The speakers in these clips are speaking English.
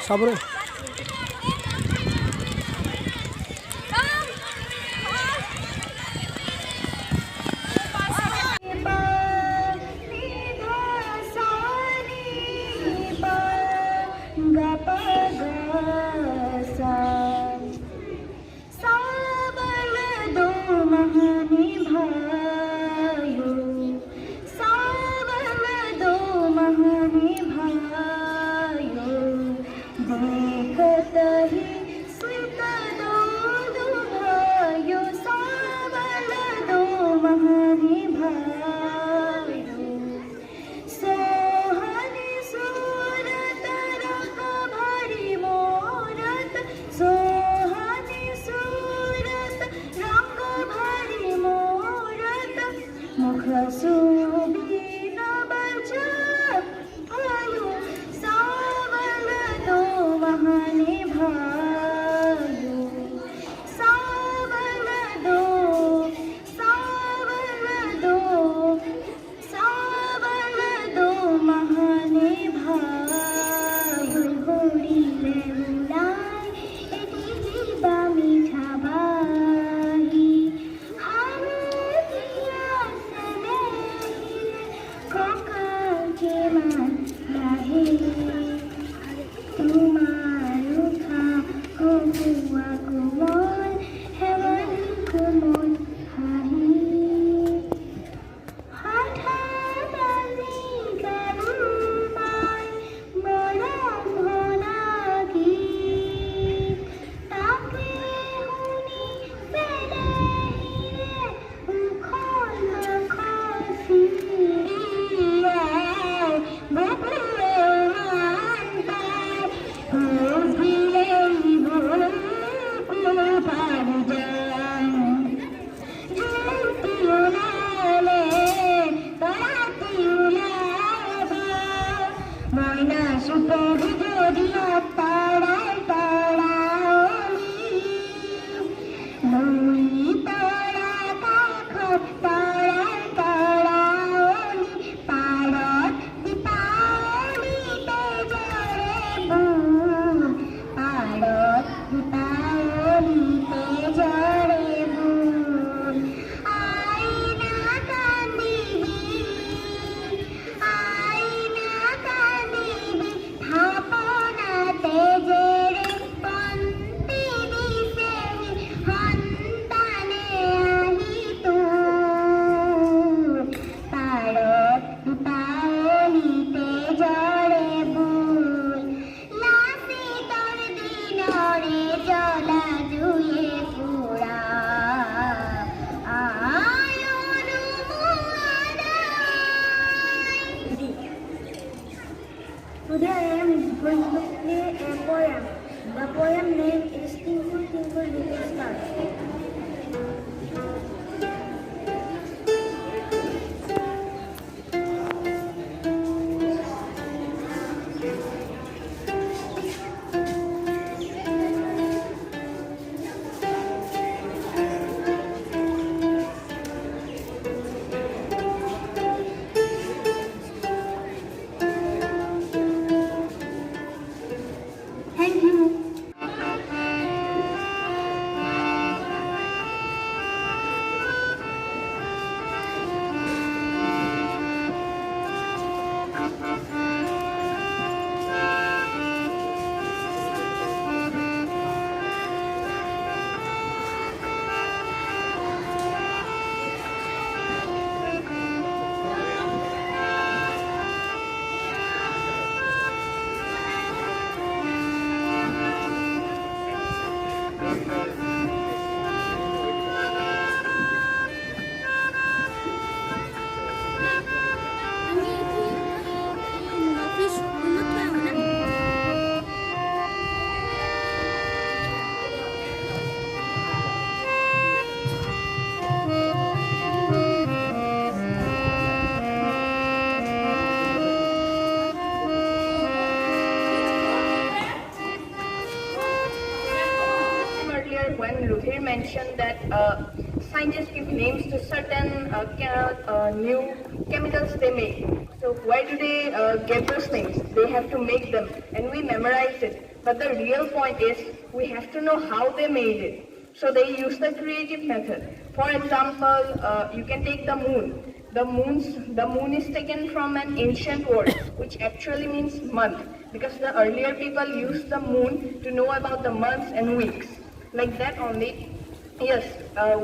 Sabre. Today I am going to play a poem. The poem name is Twinkle Twinkle Little Star. when Ruthir mentioned that scientists give names to certain new chemicals they make. So why do they get those names? They have to make them, and we memorize it. But the real point is we have to know how they made it. So they use the creative method. For example, you can take the moon. The moon is taken from an ancient word, which actually means month, because the earlier people used the moon to know about the months and weeks. Like that only. Yes,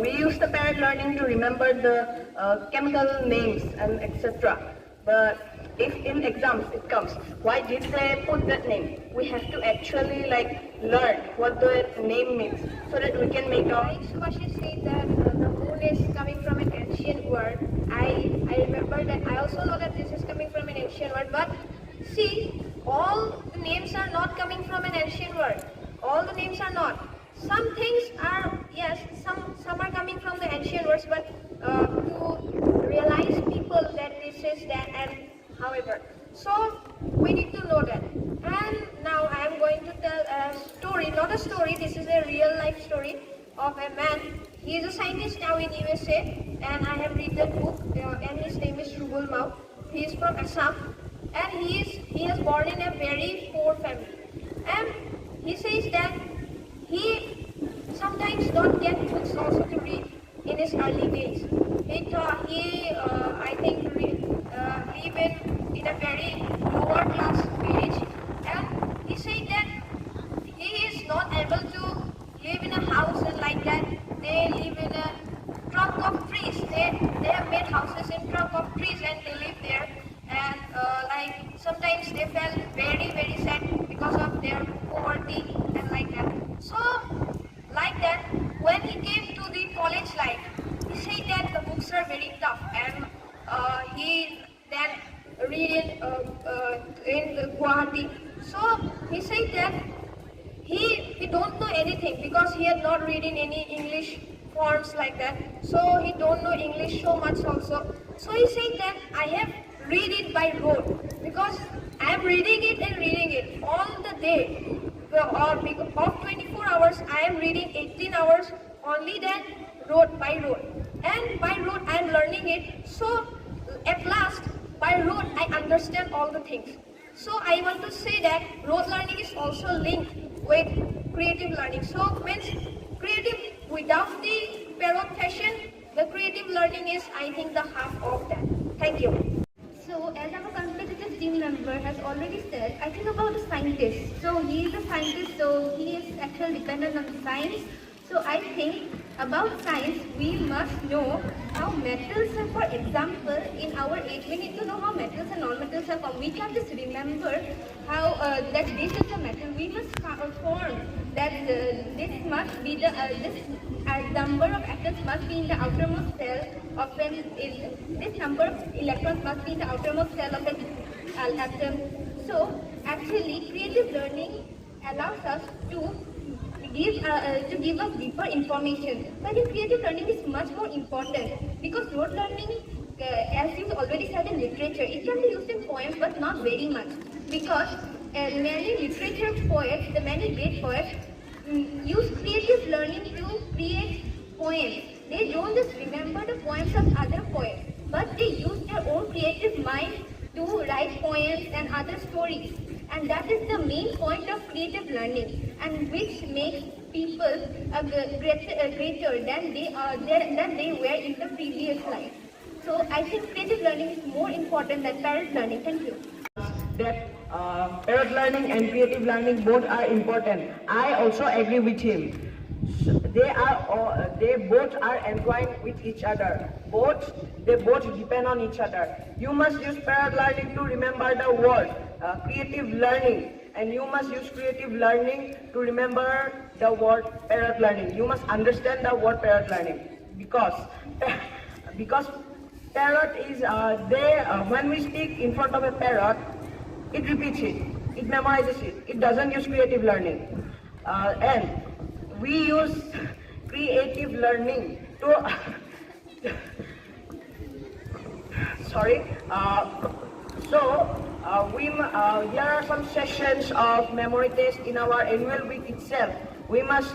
we use the parrot learning to remember the chemical names and etc. But if in exams it comes, why did they put that name? We have to actually learn what the name means so that we can make our. Subashi said that the moon is coming from an ancient word. I remember that. I also know that this is coming from an ancient word. But see, all the names are not coming from an ancient word. All the names are not. Some things are, yes, some are coming from the ancient words, but to realize people that this is that and however. So we need to know that. And now I am going to tell a story, not a story, this is a real life story of a man. He is a scientist now in USA, and I have read that book, and his name is Gurukul. He is from Assam, and he is born in a very poor family. And he says that he sometimes don't get books also to read in his early days. I think, live in a very lower class village, and he said that he is not able to live in a house and like that. They live in a trunk of trees. They have made houses in trunk of trees and they live there. And sometimes they felt very very sad because of their poverty and like that. So like that, when he came to the college life, he said that the books are very tough, and he then read it in Guwahati. So he said that he don't know anything because he had not read in any English forms like that. So he don't know English so much also. So he said that I have read it by rote because I am reading it and reading it all the day. Of 24 hours, I am reading 18 hours only that rote by rote. And by rote, I am learning it. So at last, by rote, I understand all the things. So I want to say that rote learning is also linked with creative learning. So means creative without the parrot fashion, the creative learning is, I think, the half of that. Thank you. So, as our competitive team member has already said, I think about the scientist. So, he is a scientist, so he is actually dependent on science. So, I think about science, we must know how metals are. For example, in our age, we need to know how metals and non-metals are formed. We can't just remember how that this is a metal. We must form that this must be the number of atoms must be in the outermost cell of this number of electrons must be in the outermost cell of an atom. So actually creative learning allows us to give us deeper information. So I think creative learning is much more important because rote learning, as you already said in literature, it can be used in poems but not very much because many literature poets, the many great poets, use creative learning to create poems. They don't just remember the poems of other poets, but they use their own creative mind to write poems and other stories. And that is the main point of creative learning, and which makes people greater than they were in the previous life. So I think creative learning is more important than parrot learning. Thank you. That parrot learning and creative learning both are important. I also agree with him. They both are entwined with each other. They both depend on each other. You must use parrot learning to remember the word creative learning, and you must use creative learning to remember the word parrot learning. You must understand the word parrot learning because parrot is when we speak in front of a parrot, it repeats it, it memorizes it. It doesn't use creative learning, and we use creative learning to sorry. There are some sessions of memory test in our annual week itself. We must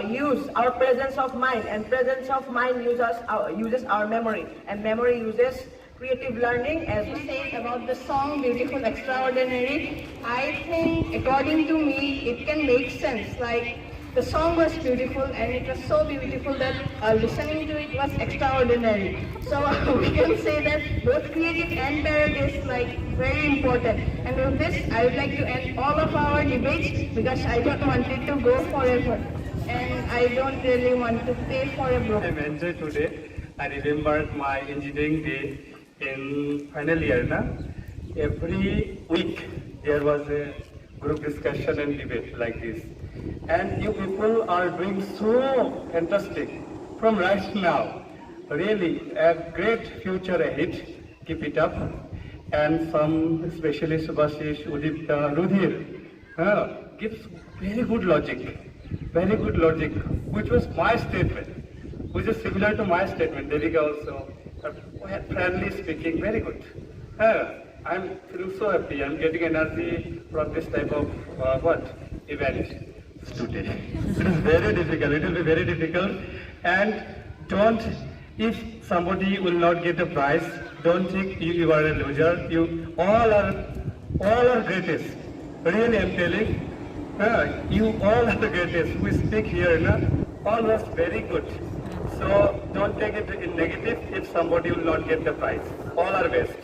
use our presence of mind, and presence of mind uses our memory, and memory uses creative learning. As You said about the song Beautiful Extraordinary, I think according to me it can make sense. Like the song was beautiful and it was so beautiful that listening to it was extraordinary. So we can say that both creative and parrot is like very important. And with this I would like to end all of our debates because I don't want it to go forever. And I don't really want to pay for a book. I'm enjoyed today. I remembered my engineering day in final year. Every week there was a group discussion and debate like this. And you people are doing so fantastic from right now. Really a great future ahead. Keep it up. And some specialists, Subhashish, Udipta, Rudhir, gives very good logic, which was my statement, which is similar to my statement. Devika also, friendly speaking, very good. I'm feeling so happy. I'm getting energy from this type of event today. It is very difficult. It will be very difficult. And if somebody will not get a prize, don't think you are a loser. You all are greatest. Really, I'm telling. You all are the greatest. We speak here, all was very good. So don't take it in negative if somebody will not get the prize. All are best.